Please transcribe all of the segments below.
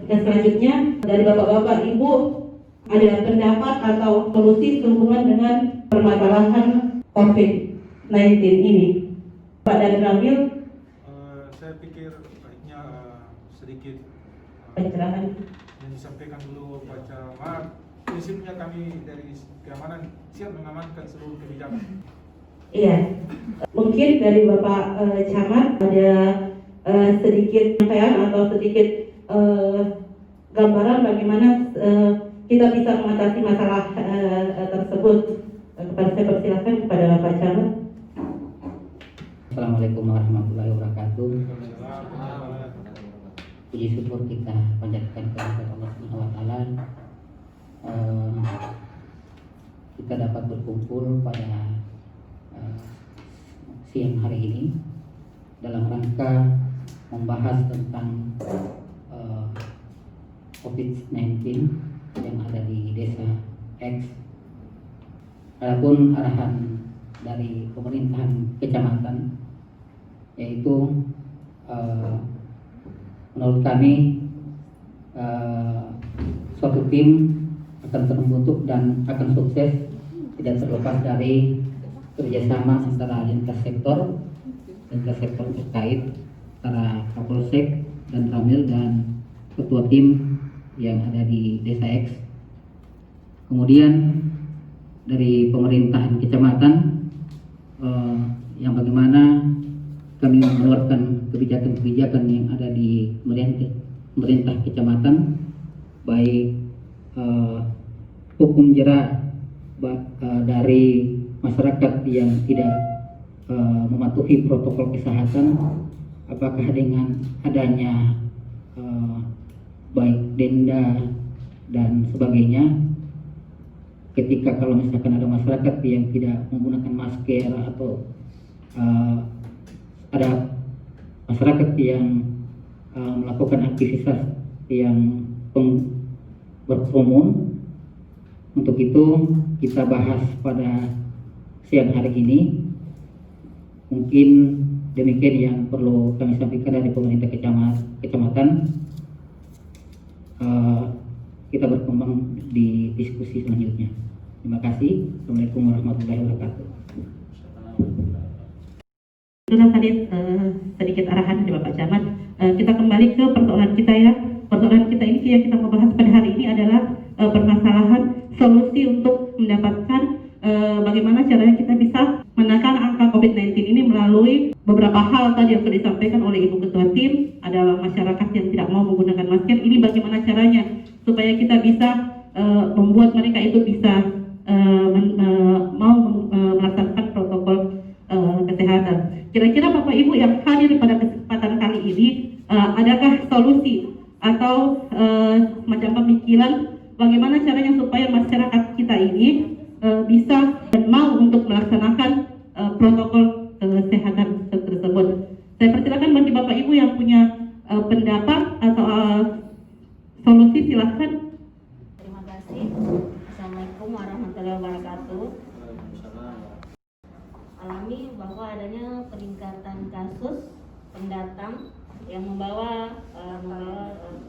selanjutnya dari Bapak-Bapak Ibu ada pendapat atau solusi sehubungan dengan permasalahan COVID-19 ini. Pak dan Ramil, saya pikir baiknya sedikit pencerahan yang disampaikan dulu Pak Camat. Prinsipnya kami dari keamanan siap mengamankan seluruh kebijakan. Iya, mungkin dari Bapak Camat ada sedikit penyampaian atau sedikit gambaran bagaimana kita bisa mengatasi masalah tersebut. Saya persilakan kepada Bapak Camat. Assalamualaikum warahmatullahi wabarakatuh. Puji syukur kita panjatkan kepada Allah Subhanahu wa taala. Kita dapat berkumpul pada siang hari ini dalam rangka membahas tentang COVID-19 yang ada di Desa X. Adapun arahan dari pemerintahan kecamatan yaitu menurut kami suatu tim akan terbentuk dan akan sukses tidak terlepas dari kerjasama antara lintas sektor terkait antara Kapolsek dan Ramil dan ketua tim yang ada di Desa X. Kemudian dari pemerintahan kecamatan yang bagaimana kami mengeluarkan kebijakan-kebijakan yang ada di pemerintah kecamatan, baik hukum jera dari masyarakat yang tidak mematuhi protokol kesehatan, apakah dengan adanya baik denda dan sebagainya. Ketika kalau misalkan ada masyarakat yang tidak menggunakan masker atau ada masyarakat yang melakukan aktivitas yang berkerumun, untuk itu kita bahas pada siang hari ini. Mungkin demikian yang perlu kami sampaikan dari pemerintah kecamatan. Kita berkembang di diskusi selanjutnya. Terima kasih. Assalamualaikum warahmatullahi wabarakatuh. Itulah tadi sedikit arahan dari Bapak Camat. Kita kembali ke persoalan kita ya. Persoalan kita ini yang kita mau bahas pada hari ini adalah permasalahan solusi untuk mendapatkan bagaimana caranya kita bisa menekan angka COVID-19 ini melalui beberapa hal tadi yang sudah disampaikan oleh Ibu Ketua Tim. Ada masyarakat yang tidak mau menggunakan masker. Ini bagaimana caranya supaya kita bisa membuat mereka itu bisa mau melaksanakan protokol kesehatan. Kira-kira Bapak Ibu yang hadir pada kesempatan kali ini, adakah solusi atau semacam pemikiran bagaimana caranya supaya masyarakat kita ini bisa dan mau untuk melaksanakan protokol kesehatan tersebut? Saya persilakan bagi Bapak Ibu yang punya pendapat atau solusi, silahkan. Terima kasih. Assalamualaikum warahmatullahi wabarakatuh. Alami bahwa adanya peningkatan kasus pendatang yang membawa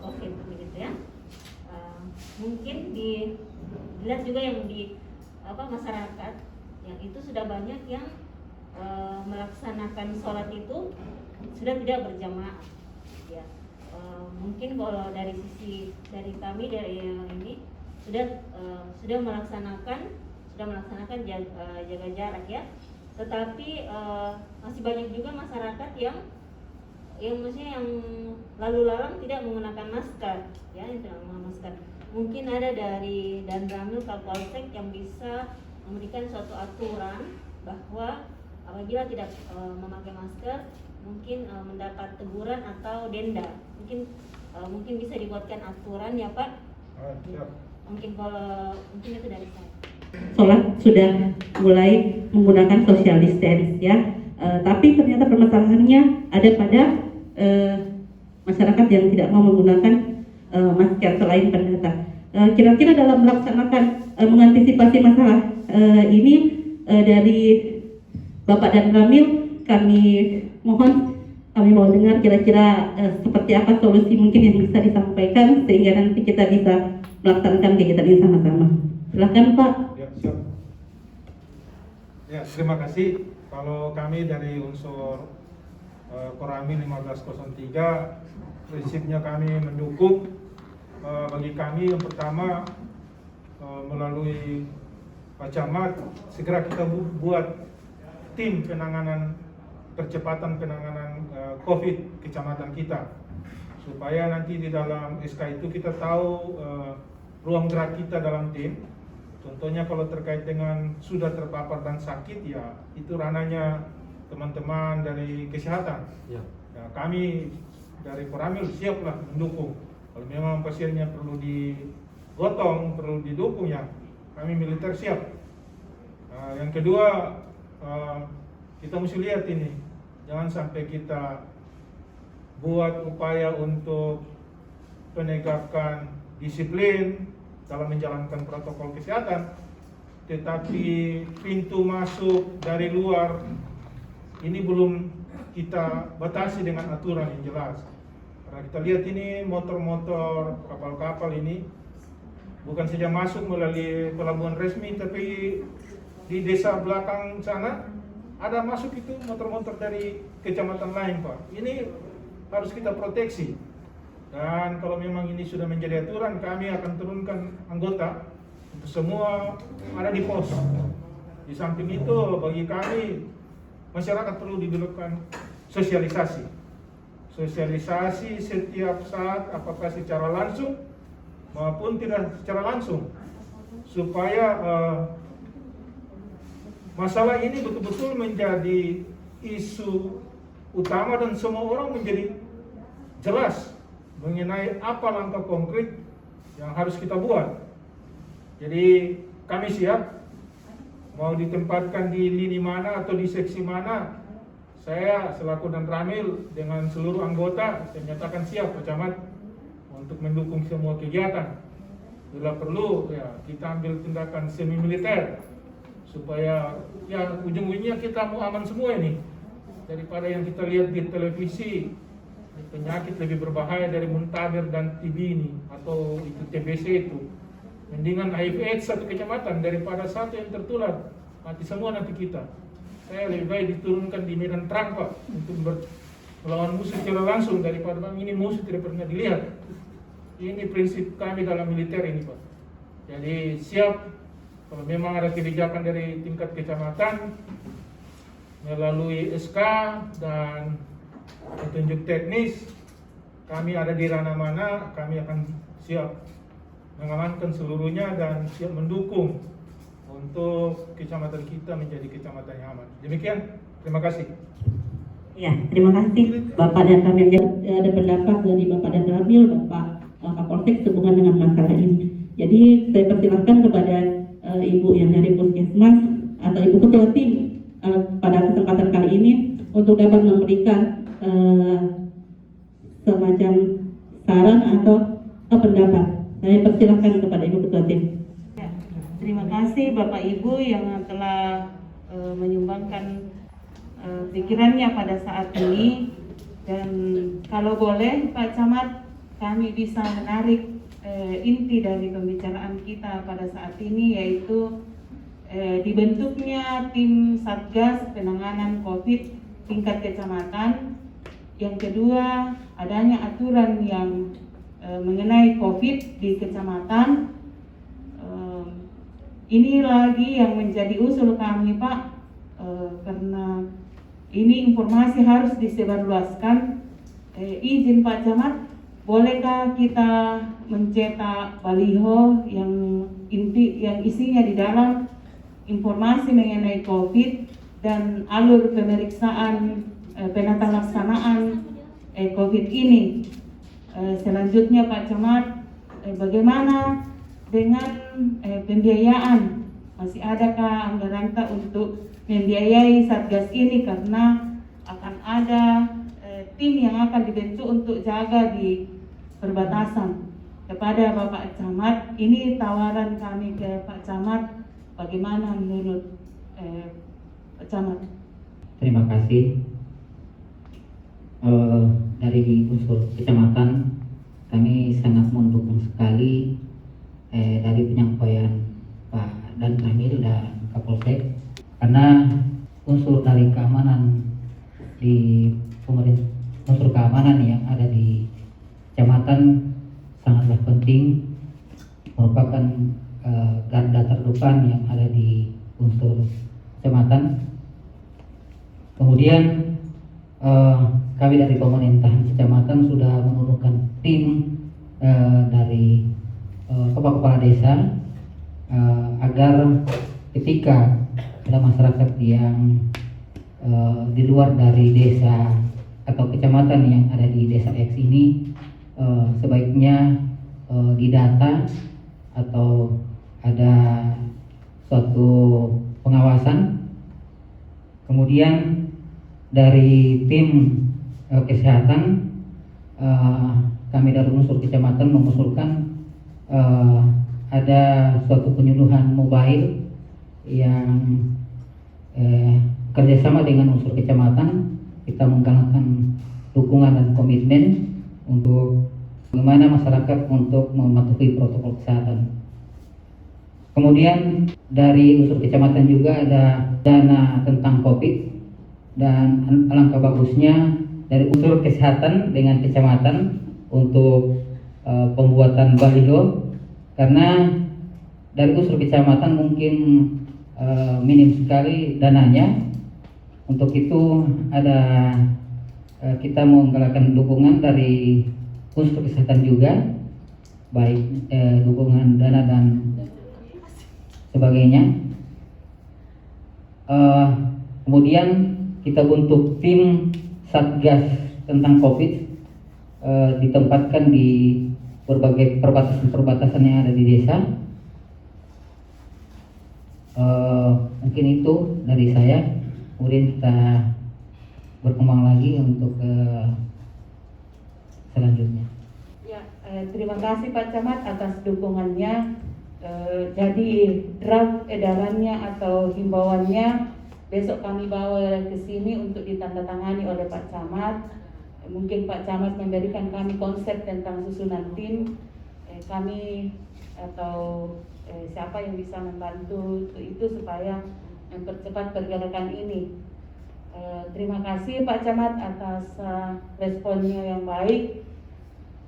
COVID begitu ya. Mungkin dilihat juga yang di masyarakat yang itu sudah banyak yang melaksanakan sholat itu sudah tidak berjamaah ya. Mungkin kalau dari sisi dari kami dari ini sudah melaksanakan jaga jarak ya. Tetapi masih banyak juga masyarakat yang maksudnya yang lalu lalang tidak menggunakan masker ya, tidak menggunakan masker. Mungkin ada dari dan Ramil Kapolsek yang bisa memberikan suatu aturan bahwa apabila tidak memakai masker mungkin mendapat teguran atau denda. Mungkin bisa dibuatkan aturan ya Pak. Mungkin itu dari saya. Sholat sudah mulai menggunakan social distance ya, tapi ternyata permasalahannya ada pada masyarakat yang tidak mau menggunakan masker selain pendatang. Kira-kira dalam melaksanakan mengantisipasi masalah ini dari Bapak dan Ramil, kami mohon kami mau dengar kira-kira seperti apa solusi mungkin yang bisa disampaikan sehingga nanti kita bisa melaksanakan kegiatan ini sama-sama. Silakan Pak. Ya, siap. Ya, terima kasih. Kalau kami dari unsur Koramil 1503, prinsipnya kami mendukung. Bagi kami yang pertama, melalui Pak Camat, segera kita buat tim percepatan penanganan COVID kecamatan kita, supaya nanti di dalam SK itu kita tahu ruang gerak kita dalam tim. Contohnya kalau terkait dengan sudah terpapar dan sakit, ya itu ranahnya teman-teman dari kesehatan. Ya, kami dari Koramil siaplah mendukung. Kalau memang pasiennya perlu digotong, perlu didukung, ya kami militer siap. Yang kedua, kita mesti lihat ini, jangan sampai kita buat upaya untuk penegakan disiplin dalam menjalankan protokol kesehatan, tetapi pintu masuk dari luar ini belum kita batasi dengan aturan yang jelas. Karena kita lihat ini motor-motor, kapal-kapal ini bukan saja masuk melalui pelabuhan resmi, tapi di desa belakang sana ada masuk itu motor-motor dari kecamatan lain, Pak. Ini harus kita proteksi. Dan kalau memang ini sudah menjadi aturan, kami akan turunkan anggota untuk semua ada di pos. Di samping itu, bagi kami masyarakat perlu diberikan sosialisasi. Sosialisasi setiap saat, apakah secara langsung maupun tidak secara langsung, supaya masalah ini betul-betul menjadi isu utama dan semua orang menjadi jelas mengenai apa langkah konkret yang harus kita buat. Jadi kami siap, mau ditempatkan di lini mana atau di seksi mana, saya selaku dan Ramil dengan seluruh anggota saya nyatakan siap Pak Camat untuk mendukung semua kegiatan. Bila perlu, ya kita ambil tindakan semi militer supaya ya ujung-ujungnya kita mau aman semua ini, daripada yang kita lihat di televisi. Penyakit lebih berbahaya dari muntaber dan TB ini atau itu TBC itu. Mendingan HIV/AIDS satu kecamatan daripada satu yang tertular, mati semua nanti kita. Saya lebih baik diturunkan di medan perang, Pak, untuk melawan musuh secara langsung daripada ini musuh tidak pernah dilihat. Ini prinsip kami dalam militer ini, Pak. Jadi siap kalau memang ada kebijakan dari tingkat kecamatan melalui SK dan petunjuk teknis, kami ada di ranah mana, kami akan siap mengamankan seluruhnya dan siap mendukung untuk kecamatan kita menjadi kecamatan yang aman. Demikian, terima kasih. Ya, terima kasih Bapak dan Ramil. Ada pendapat dari Bapak dan Ramil, Bapak Kapolsek sehubungan dengan masalah ini. Jadi saya persilahkan kepada Ibu yang dari Puskesmas atau Ibu Ketua Tim pada kesempatan kali ini untuk dapat memberikan semacam saran atau pendapat. Saya persilahkan kepada Ibu Ketua Tim. Ya, terima kasih Bapak Ibu yang telah menyumbangkan pikirannya pada saat ini. Dan kalau boleh Pak Camat, kami bisa menarik inti dari pembicaraan kita pada saat ini, yaitu dibentuknya tim Satgas Penanganan COVID tingkat kecamatan. Yang kedua, adanya aturan yang mengenai COVID di kecamatan. Ini lagi yang menjadi usul kami, Pak, karena ini informasi harus disebarluaskan. Izin Pak Camat, bolehkah kita mencetak baliho yang isinya di dalam informasi mengenai COVID dan alur pemeriksaan penata laksanaan COVID ini. Selanjutnya Pak Camat, bagaimana dengan pembiayaan? Masih adakah anggaran untuk membiayai Satgas ini, karena akan ada tim yang akan dibentuk untuk jaga di perbatasan. Kepada Bapak Camat, ini tawaran kami ke Pak Camat, bagaimana menurut Pak Camat? Terima kasih. dari unsur kecamatan kami sangat mendukung sekali dari penyampaian Pak Dan Ramil dan Kapolsek, karena unsur dari keamanan di pemerintah, unsur keamanan yang ada di kecamatan sangatlah penting, merupakan garda terdepan yang ada di unsur kecamatan. Kemudian kami dari pemerintahan kecamatan sudah menurunkan tim dari kepala desa agar ketika ada masyarakat yang di luar dari desa atau kecamatan yang ada di desa X ini sebaiknya didata atau ada suatu pengawasan. Kemudian dari tim kesehatan kami dari unsur kecamatan mengusulkan ada suatu penyuluhan mobile yang kerjasama dengan unsur kecamatan. Kita menggalakkan dukungan dan komitmen untuk bagaimana masyarakat untuk mematuhi protokol kesehatan. Kemudian dari unsur kecamatan juga ada dana tentang COVID, dan alangkah bagusnya dari unsur kesehatan dengan kecamatan untuk pembuatan baliho, karena dari unsur kecamatan mungkin minim sekali dananya. Untuk itu ada kita menggalakkan dukungan dari unsur kesehatan juga, baik dukungan dana dan sebagainya. Kemudian kita bentuk tim Satgas tentang COVID, ditempatkan di berbagai perbatasan-perbatasan yang ada di desa. Mungkin itu dari saya. Kemudian kita berkembang lagi untuk selanjutnya. Ya, terima kasih Pak Camat atas dukungannya. Jadi draft edarannya atau himbauannya besok kami bawa ke sini untuk ditandatangani oleh Pak Camat. Mungkin Pak Camat memberikan kami konsep tentang susunan tim. Kami atau siapa yang bisa membantu itu supaya mempercepat pergerakan ini. Terima kasih Pak Camat atas responnya yang baik.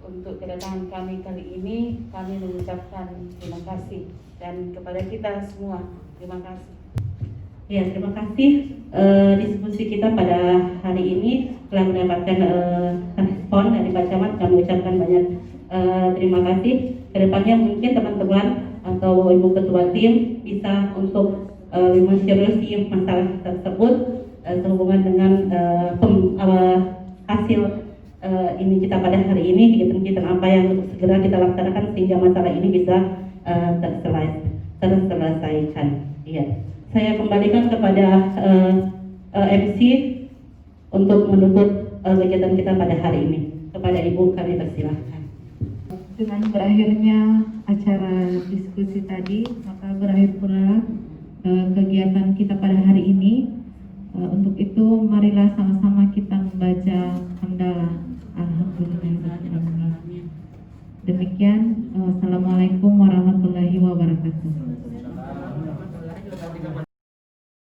Untuk kedatangan kami kali ini, kami mengucapkan terima kasih, dan kepada kita semua terima kasih. Ya, terima kasih. Diskusi kita pada hari ini telah mendapatkan respon dari Pak Camat. Kami ucapkan banyak terima kasih. Kedepannya mungkin teman-teman atau Ibu Ketua tim bisa untuk mengevaluasi masalah tersebut sehubungan dengan hasil ini kita pada hari ini, kegiatan apa yang untuk segera kita laksanakan sehingga masalah ini bisa terselesaikan. Iya. Saya kembalikan kepada MC untuk menutup kegiatan kita pada hari ini. Kepada Ibu kami persilahkan. Dengan berakhirnya acara diskusi tadi, maka berakhir pula kegiatan kita pada hari ini. Untuk itu, marilah sama-sama kita membaca hamdalah. Alhamdulillahirrahmanirrahim. Demikian, wassalamualaikum warahmatullahi wabarakatuh.